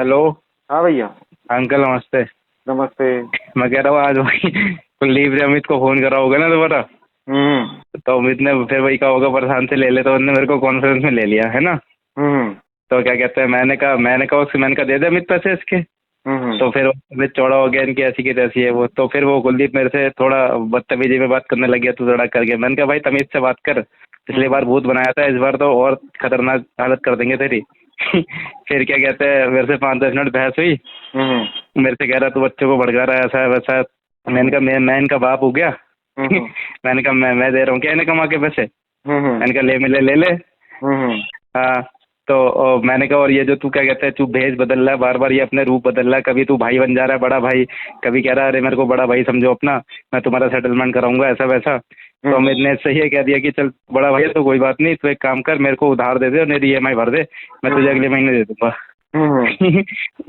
Hello. हाँ भैया। Uncle नमस्ते। नमस्ते। मैं कह रहा हूँ आज वही कुलदीप ने अमित को फोन करा होगा ना दोबारा। तो अमित ने फिर वही कहा होगा प्रशांत से ले ले, तो उन्होंने मेरे को कॉन्फ्रेंस में ले लिया है ना। तो क्या कहते हैं, मैंने कहा दे दे अमित पैसे इसके। तो फिर अमित चौड़ा हो गया, इनकी ऐसी की तैसी है वो। तो फिर वो कुलदीप मेरे से थोड़ा बदतमीजी में बात करने लग गया, तू तड़ाक करके। मैंने कहा भाई तमीज से बात कर, पिछली बार भूत बनाया था, इस बार तो और खतरनाक हालत कर देंगे तेरी। फिर क्या कहते हैं, मेरे से 5-10 मिनट बहस हुई। मेरे से कह रहा तू बच्चों को भड़का रहा है, ऐसा है वैसा है। मैंने कहा मैं इनका बाप हो गया। मैंने कहा मैं दे रहा हूँ क्या इन्हें कमा के पैसे। मैंने कहा ले मिले ले ले। हाँ। तो मैंने कहा और ये जो तू क्या कहते हैं, तू भेज बदल रहा है बार बार, ये अपने रूप बदल रहा है, कभी तू भाई बन जा रहा है बड़ा भाई, कभी कह रहा है अरे मेरे को बड़ा भाई समझो अपना, मैं तुम्हारा सेटलमेंट कराऊंगा ऐसा वैसा। तो मैंने सही है कह दिया कि चल बड़ा भाई तो कोई बात नहीं, तू एक काम कर मेरे को उधार दे दे और मेरी EMI भर दे, मैं तुझे अगले महीने दे दूंगा।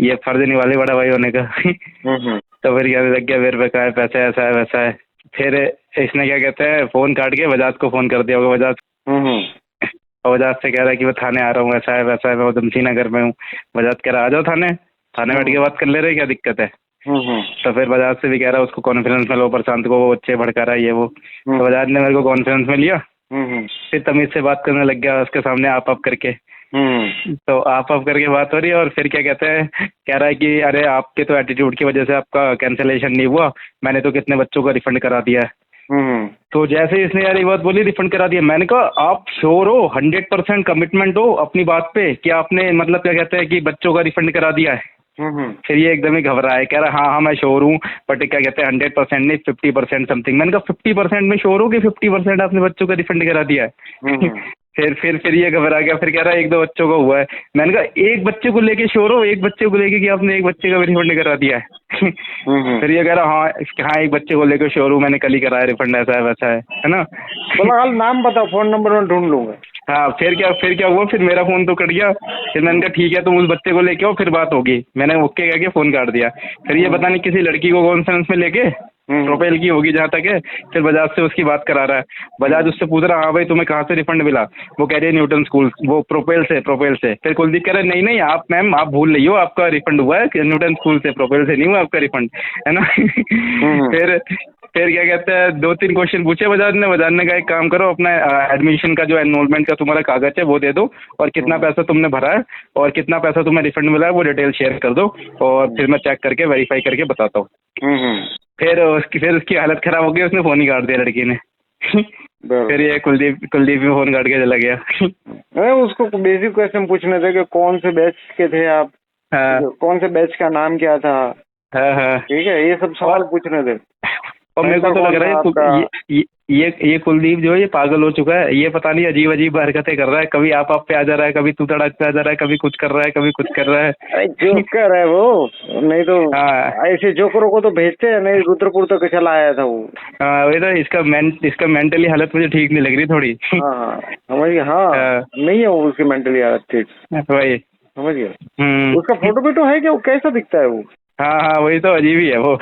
ये फर्ज नहीं वाले बड़ा भाई होने का। तो फिर कहने लग गया मेरे पे का है पैसे, ऐसा है वैसा है। फिर इसने क्या कहते हैं फोन काट के बजाज को फोन कर दिया होगा। बजाज और बजाज से कह रहा है कि मैं थाने आ रहा हूँ, ऐसा है वैसा है, मैं उधमसी नगर में हूँ। बजाज कह रहा आ जाओ थाने बैठ के बात कर ले रहे, क्या दिक्कत है। तो फिर बजाज से भी कह रहा है उसको कॉन्फ्रेंस में लो, प्रशांत को वो बच्चे भड़का रहा है ये वो। तो बजाज ने मेरे को कॉन्फ्रेंस में लिया। फिर तमीज से बात करने लग गया उसके सामने आप करके। तो आप करके बात हो रही है और फिर क्या कहते हैं, कह रहा है कि अरे आपके तो एटीट्यूड की वजह से आपका कैंसिलेशन नहीं हुआ, मैंने तो कितने बच्चों का रिफंड करा दिया है। तो जैसे ही इसने यार ये बात बोली रिफंड करा दिया, मैंने कहा आप श्योर हो, 100% कमिटमेंट हो अपनी बात पे कि आपने मतलब क्या कहते हैं कि बच्चों का रिफंड करा दिया है। फिर ये एकदम ही घबरा है, कह रहा हाँ मैं श्योर हूँ, बट क्या कहते हैं 100% नहीं 50% समथिंग। मैंने कहा 50% में श्योर हो कि 50% आपने बच्चों का रिफंड करा दिया है। फिर ये घबरा गया, फिर कह रहा है 1-2 बच्चों का हुआ है। मैंने कहा एक बच्चे को लेके श्योर हो, एक बच्चे को लेके कि आपने एक बच्चे का भी रिफंड करा दिया है। फिर ये कह रहा हाँ एक बच्चे को लेकर श्योर हूँ, मैंने कल ही कराया रिफंड, ऐसा है वैसा है ना। फिलहाल नाम बताओ, फोन नंबर मैं ढूंढ लूंगा। हाँ फिर क्या हुआ, फिर मेरा फोन तो कट गया। फिर मैंने कहा ठीक है तुम उस बच्चे को लेके आओ फिर बात होगी। मैंने ओके कह के फोन काट दिया। फिर ये पता नहीं किसी लड़की को कॉन्फ्रेंस में लेके, प्रोपेल की होगी जहाँ तक है, फिर बजाज से उसकी बात करा रहा है। बजाज उससे पूछ रहा हाँ भाई तुम्हें कहाँ से रिफंड मिला। वो कह रही है न्यूटन स्कूल, वो प्रोपेल से। फिर कुलदीप कह रहा है नहीं आप मैम आप भूल रही हो, आपका रिफंड हुआ है न्यूटन स्कूल से, प्रोपेल से नहीं हुआ आपका रिफंड, है ना। फिर क्या कहते हैं 2-3 क्वेश्चन पूछे बजाज ने कहा एक काम करो, अपना एडमिशन का जो एनरोलमेंट का तुम्हारा कागज है वो दे दो, और कितना पैसा तुमने भरा है और कितना पैसा तुम्हें रिफंड मिला है वो डिटेल शेयर कर दो, और फिर मैं चेक करके वेरीफाई करके बताता हूँ। फिर उसकी हालत खराब हो गई, उसने फोन ही काट दिया लड़की ने। फिर ये कुलदीप भी फोन काट के चला गया। अरे उसको बेसिक क्वेश्चन पूछने थे कि कौन से बैच के थे आप, कौन से बैच का नाम क्या था, ठीक है, ये सब सवाल पूछने थे। और मेरे को तो लग रहा है ये कुलदीप जो है ये पागल हो चुका है, ये पता नहीं अजीब हरकतें कर रहा है, कभी आप पे आ जा रहा है, कभी तू तड़क पे आ जा रहा है, कभी कुछ कर रहा है, कभी कुछ कर रहा है। अरे जोकर है वो, नहीं तो ऐसे जोकरों को तो भेजते हैं, नहीं रुद्रपुर तक चला आया था वो। हाँ वही तो, इसका मेंटली हालत मुझे ठीक नहीं लग रही थोड़ी। हाँ समझ गया। हाँ नहीं है वो उसकी मेंटली हालत ठीक, वही समझ गया। उसका फोटो भी तो है कि वो कैसा दिखता है वो। हाँ वही तो अजीब ही है वो।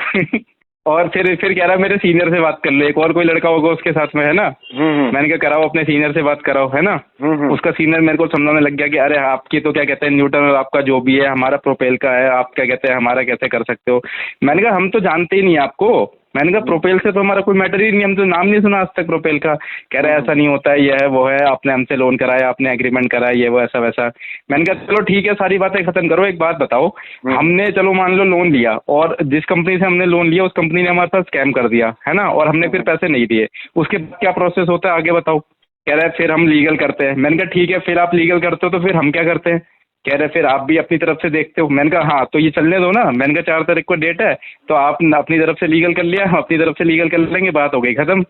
और फिर कह रहा मेरे सीनियर से बात कर ले, एक और कोई लड़का होगा उसके साथ में, है ना। मैंने कहा कराओ अपने सीनियर से बात कराओ, है ना। उसका सीनियर मेरे को समझाने लग गया कि अरे आपकी तो क्या कहते हैं न्यूटन और आपका जो भी है हमारा प्रोपेल का है, आप क्या कहते हैं हमारा कैसे कर सकते हो। मैंने कहा हम तो जानते ही नहीं आपको। मैंने कहा प्रोपेल से तो हमारा कोई मैटर ही नहीं, हम तो नाम नहीं सुना आज तक प्रोपेल का। कह रहा है ऐसा नहीं होता है, ये है वो है, आपने हमसे लोन कराया, आपने एग्रीमेंट कराया, ये वो ऐसा वैसा। मैंने कहा चलो ठीक है सारी बातें खत्म करो, एक बात बताओ, हमने चलो मान लो लोन लिया, और जिस कंपनी से हमने लोन लिया उस कंपनी ने हमारे साथ स्कैम कर दिया, है ना, और हमने फिर पैसे नहीं दिए, उसके क्या प्रोसेस होता है आगे बताओ। कह रहा है फिर हम लीगल करते हैं। मैंने कहा ठीक है फिर आप लीगल करते हो तो फिर हम क्या करते हैं। कह रहे फिर आप भी अपनी तरफ से देखते हो। मैंने कहा हाँ तो ये चलने दो ना। मैंने कहा 4 तारीख को डेट है, तो आप अपनी तरफ से लीगल कर लिया, हम अपनी तरफ से लीगल कर लेंगे, बात हो गई खत्म।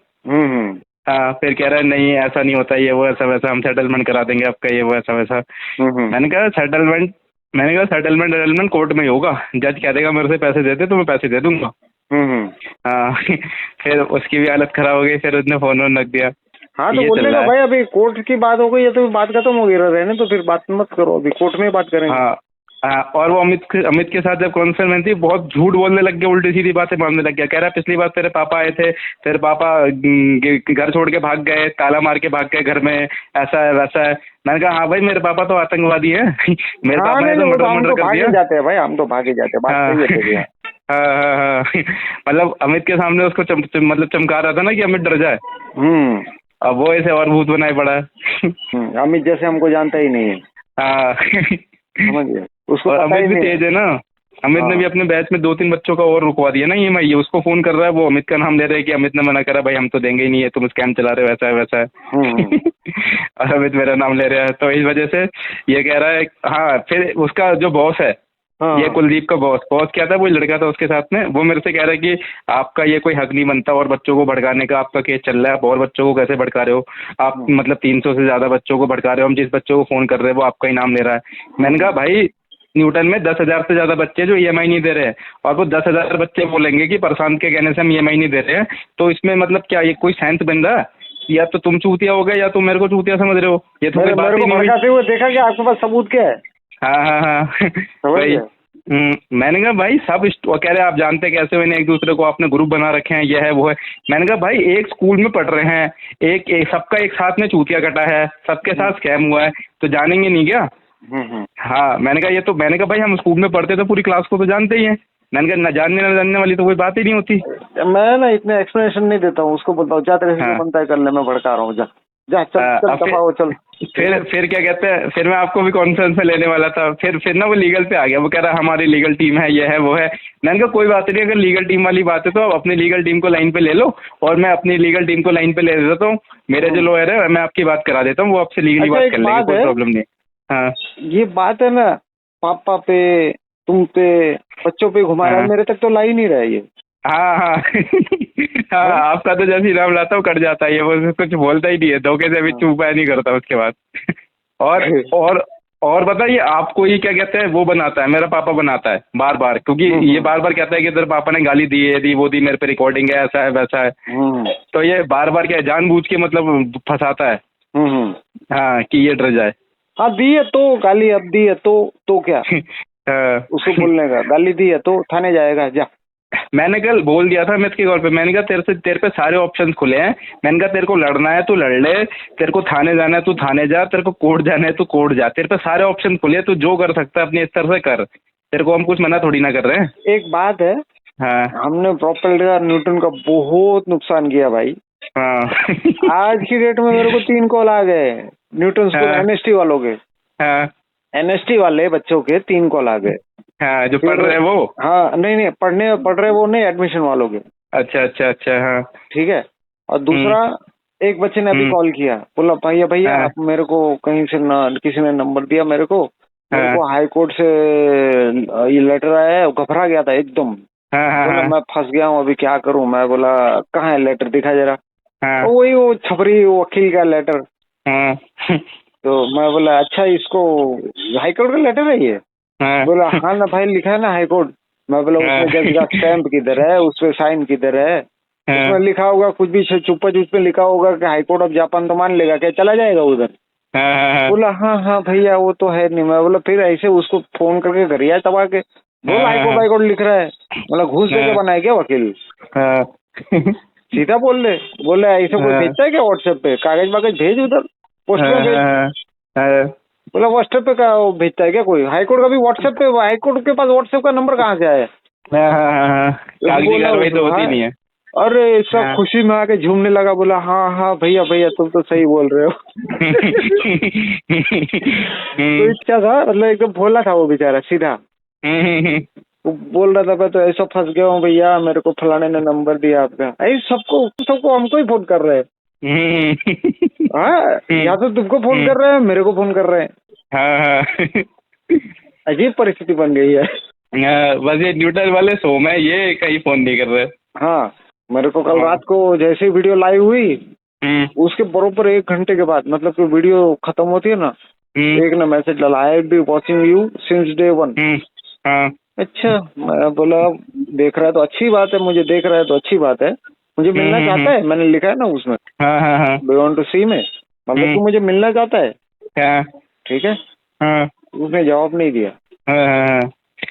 हाँ फिर कह रहा है नहीं ऐसा नहीं होता, ये वो ऐसा वैसा, हम सेटलमेंट करा देंगे आपका, ये वो ऐसा वैसा। मैंने कहा सेटलमेंट कोर्ट में ही होगा, जज कह देगा मेरे से पैसे देते तो मैं पैसे दे दूंगा। हाँ। फिर उसकी भी हालत खराब हो गई, फिर उसने फोन रख दिया। हाँ तो बोलने का भाई अभी कोर्ट की बात हो गई है तो बात खत्म हो गई, रहने तो फिर बात मत करो, अभी कोर्ट में बात करेंगे। हाँ हाँ, और वो अमित के साथ जब कॉन्फ्रेंस में थी, बहुत झूठ बोलने लग गया, उल्टी सीधी बातें मारने लग गया। कह रहा है पिछली बार तेरे पापा आए थे, तेरे पापा घर छोड़ के भाग गए, ताला मार के भाग गए घर में, ऐसा है वैसा है। मैंने कहा हाँ भाई, मेरे पापा तो आतंकवादी है। मेरे पापा ने तो मर्डर कर दिया। जाते हैं भाई, हम तो भागे जाते हैं, बात सही है तेरी। हाँ। मतलब अमित के सामने उसको मतलब चमका रहा था ना कि अमित डर जाए। अब वो ऐसे और भूत बनाए पड़ा है। अमित जैसे हमको जानता ही नहीं है। हाँ, समझिए उसको। अमित भी तेज है ना। अमित ने भी अपने बैच में 2-3 बच्चों का और रुकवा दिया ना EMI। उसको फोन कर रहा है, वो अमित का नाम ले रहा है कि अमित ने मना करा, भाई हम तो देंगे ही नहीं है, तुम स्कैम चला रहे हो, वैसा है वैसा है। और अमित मेरा नाम ले रहा है, तो इस वजह से ये कह रहा है। हाँ, फिर उसका जो बॉस है, ये कुलदीप का बॉस क्या था, वो लड़का था उसके साथ में, वो मेरे से कह रहा है कि आपका ये कोई हक नहीं बनता और बच्चों को भड़काने का। आपका केस चल रहा है, आप और बच्चों को कैसे भड़का रहे हो आप? मतलब 300 से ज्यादा बच्चों को भड़का रहे हो। हम जिस बच्चों को फोन कर रहे हैं वो आपका ही नाम ले रहा है। मैंने कहा भाई, न्यूटन में 10,000 से ज्यादा बच्चे जो EMI नहीं दे रहे हैं, और वो 10,000 बच्चे बोलेंगे कि प्रशांत के कहने से हम EMI नहीं दे रहे हैं, तो इसमें मतलब क्या ये कोई सेंस बन रहा है? या तो तुम चूतिया हो गए या तुम मेरे को चूतिया समझ रहे हो। ये तो कोई बात ही नहीं हुई। देखा कि आपके पास सबूत क्या है? हाँ भाई। मैंने कहा भाई सब कह रहे आप जानते कैसे हुए एक दूसरे को, आपने ग्रुप बना रखे हैं, ये है वो है। मैंने कहा भाई एक स्कूल में पढ़ रहे हैं, एक सबका एक साथ में चूतिया कटा है, सबके साथ स्कैम हुआ है, तो जानेंगे नहीं क्या? हाँ, मैंने कहा भाई हम स्कूल में पढ़ते तो पूरी क्लास को तो जानते ही हैं। मैंने कहा न जानने वाली तो कोई बात ही नहीं होती। मैं ना इतने एक्सप्लेनेशन नहीं देता हूँ, उसको बोलता हूँ जा तेरे से बनता है कर ले, मैं भड़का रहा हूँ, जा चल। फिर क्या कहते हैं, फिर मैं आपको भी कॉन्फ्रेंस में लेने वाला था, फिर ना वो लीगल पे आ गया। वो कह रहा हमारी लीगल टीम है, ये है वो है। मैंने कहा कोई बात नहीं, अगर लीगल टीम वाली बात है तो आप अपनी लीगल टीम को लाइन पे ले लो, और मैं अपनी लीगल टीम को लाइन पे ले देता हूँ। मेरे जो लॉयर है मैं आपकी बात करा देता हूँ, वो आपसे लीगली बात कर लेंगे, कोई प्रॉब्लम नहीं। हाँ, ये बात है ना, पापा पे, तुम पे, बच्चों पे घुमा रहा है, मेरे तक तो ला ही नहीं रहा है ये। हाँ, आपका तो जैसे ही नाम लाता हूँ कट जाता है ये, वो कुछ बोलता ही नहीं है, धोखे से भी चुपाया नहीं करता उसके बाद। और बताइए, आपको ये क्या कहते हैं, वो बनाता है, मेरा पापा बनाता है बार बार, क्योंकि ये बार बार कहता है कि तेरे पापा ने गाली दी है, दी वो दी, मेरे पे रिकॉर्डिंग है, ऐसा है वैसा है। तो ये बार बार क्या जानबूझ के मतलब फंसाता है। हाँ, कि ये डर जाए। हाँ, दी है तो गाली, अब दी है तो क्या उसको बोलने का, गाली दी है तो थाने जाएगा, जा। मैंने कल बोल दिया था अमित के कॉल पे, मैंने कहा तेरे पे सारे ऑप्शन खुले हैं। मैंने कहा तेरे को लड़ना है तो लड़ ले, तेरे को थाने जाना है तो थाने जा, तेरे को कोर्ट जाना है तो कोर्ट जा, तेरे पे सारे ऑप्शन खुले हैं, तू जो कर सकता है अपने स्तर से कर, तेरे को हम कुछ मना थोड़ी ना कर रहे हैं। एक बात है, हाँ, हमने प्रॉपर्टी का न्यूटन का बहुत नुकसान किया भाई। हाँ। आज की डेट में मेरे को 3 कॉल आ गए न्यूटन स्कूल NST वालों के। हाँ, NST वाले बच्चों के 3 कॉल आ गए। हाँ, जो पढ़ रहे हैं वो। हाँ, नहीं पढ़ रहे वो नहीं, एडमिशन वालों के। अच्छा। हाँ, ठीक है। और दूसरा, एक बच्चे ने अभी कॉल किया, बोला भैया आप मेरे को कहीं से किसी ने नंबर दिया मेरे को हाई कोर्ट से ये लेटर आया है। घबरा गया था एकदम। बोला मैं फंस गया हूँ, अभी क्या करूँ। मैं बोला कहाँ है लेटर, दिखा जरा। वही वो छपरी वकील का लेटर। तो मैं बोला अच्छा, इसको हाई कोर्ट का लेटर है ये? बोला हाँ ना भाई, लिखा है ना हाई कोर्ट। मैं बोला उसमें जज का स्टैम्प किधर है, उसपे साइन किधर है? उसमें लिखा होगा कुछ भी चुप्पा चुप पे लिखा होगा कि हाई कोर्ट ऑफ जापान, तो मान लेगा क्या, चला जाएगा उधर? बोला हाँ भैया वो तो है नहीं। मैं बोला फिर ऐसे उसको फोन करके घर आया तबा के, बोला हाई कोर्ट लिख रहा है। बोला घूस देके बनाए क्या वकील? सीधा बोले ऐसे कोई भेजता है क्या व्हाट्सएप पे? कागज वागज भेज उधर, पोस्ट में भेज। बोला व्हाट्सएप पे का भेजता है क्या कोई? हाईकोर्ट का भी व्हाट्सएप पे, हाईकोर्ट के पास व्हाट्सएप का नंबर कहाँ से आया? तो होती नहीं है। अरे सब खुशी में आके झूमने लगा। बोला हाँ भैया तुम तो सही बोल रहे हो। तो इच्छा था, मतलब एकदम भोला था वो बेचारा, सीधा। वो बोल रहा था मैं तो ऐसा फंस गया हूँ भैया, मेरे को फलाने ने नंबर दिया आपका। ऐसे सबको हमको ही फोन कर रहे हैं। हाँ, या तो तुमको फोन कर रहे हैं, मेरे को फोन कर रहे हैं। अजीब परिस्थिति बन गई है। बस ये न्यूटन वाले सो में, ये कहीं फोन नहीं कर रहे। हाँ, मेरे को कल रात को जैसे ही वीडियो लाइव हुई, उसके बरोबर 1 घंटे के बाद, मतलब कि वीडियो खत्म होती है ना, एक ने मैसेज डाला, I be watching you since day 1। अच्छा, मैं बोला देख रहा है तो अच्छी बात है, मुझे देख रहा है तो अच्छी बात है। मुझे मिलना चाहता है, मैंने लिखा है ना उसमें, डू वांट टू सी में, मतलब तू मुझे मिलना चाहता है? ठीक है। उसने जवाब नहीं दिया। हाँ हाँ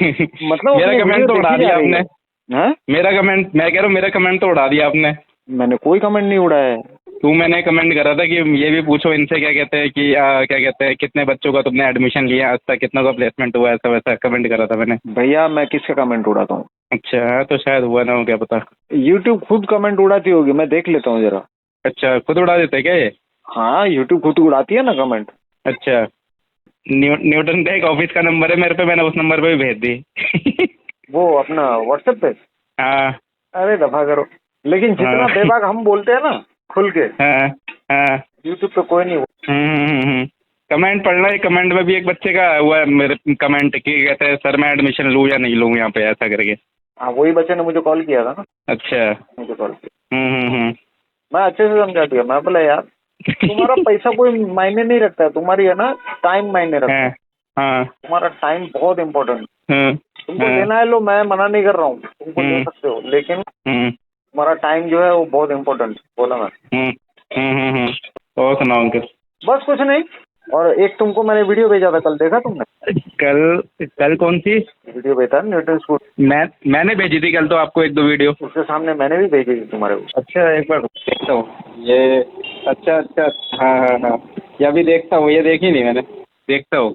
मतलब मेरा अपनी कमेंट वीडियो तो उड़ा देखी दिया जा रही आपने। है। हाँ? मेरा कमेंट, मैं कह रहा हूँ मेरा कमेंट तो उड़ा दिया आपने। मैंने कोई कमेंट नहीं उड़ाया है। तू मैंने कमेंट करा था कि ये भी पूछो इनसे, क्या कहते हैं कि क्या कहते हैं, कितने बच्चों का तुमने एडमिशन लिया आज तक, कितना का प्लेसमेंट हुआ, ऐसा वैसा कमेंट करा था मैंने। भैया मैं किसका कमेंट उड़ाता हूँ? अच्छा, तो शायद हुआ ना हो, क्या पता। यूट्यूब खुद कमेंट उड़ाती होगी, मैं देख लेता हूँ जरा। अच्छा, खुद उड़ा देते हैं क्या ये? हाँ, यूट्यूब खुद उड़ाती है ना कमेंट। अच्छा, न्यूटन का एक ऑफिस का नंबर है मेरे पे, मैंने उस नंबर पे भी भेज दी। वो अपना व्हाट्सएप पे? हाँ अरे दफा करो। लेकिन जितना हाँ बेबाक हम बोलते हैं ना खुल के, हाँ हाँ। यूट्यूब पे कोई नहीं। कमेंट पढ़ना है, कमेंट में भी एक बच्चे का हुआ है मेरे कमेंट की, कहते हैं सर मैं एडमिशन लूँ या नहीं लूँ यहाँ पे, ऐसा करके। हाँ, वही बच्चे ने मुझे कॉल किया था ना। अच्छा। मुझे कॉल किया, हम्म। मैं अच्छे से समझा दिया। मैं बोला यार तुम्हारा पैसा कोई मायने नहीं रखता है, तुम्हारी है ना टाइम मायने रखता है। हाँ तुम्हारा टाइम बहुत इम्पोर्टेंट। हाँ तुमको लेना है लो, मैं मना नहीं कर रहा हूँ, तुमको ले सकते हो, लेकिन तुम्हारा टाइम जो है वो बहुत इम्पोर्टेंट बोला मैं। और सुनाओ अंकित। बस कुछ नहीं। और एक तुमको मैंने वीडियो भेजा था कल, देखा तुमने? कल कौन सी वीडियो भेजा न्यूटन स्कूल। मैंने भेजी थी कल तो आपको एक दो वीडियो। उसके सामने मैंने भी भेजी थी तुम्हारे को। अच्छा, एक बार देखता हूँ ये। अच्छा अच्छा, हाँ हाँ हाँ, ये अभी देखता हूँ, ये देखी नहीं मैंने, देखता हूँ।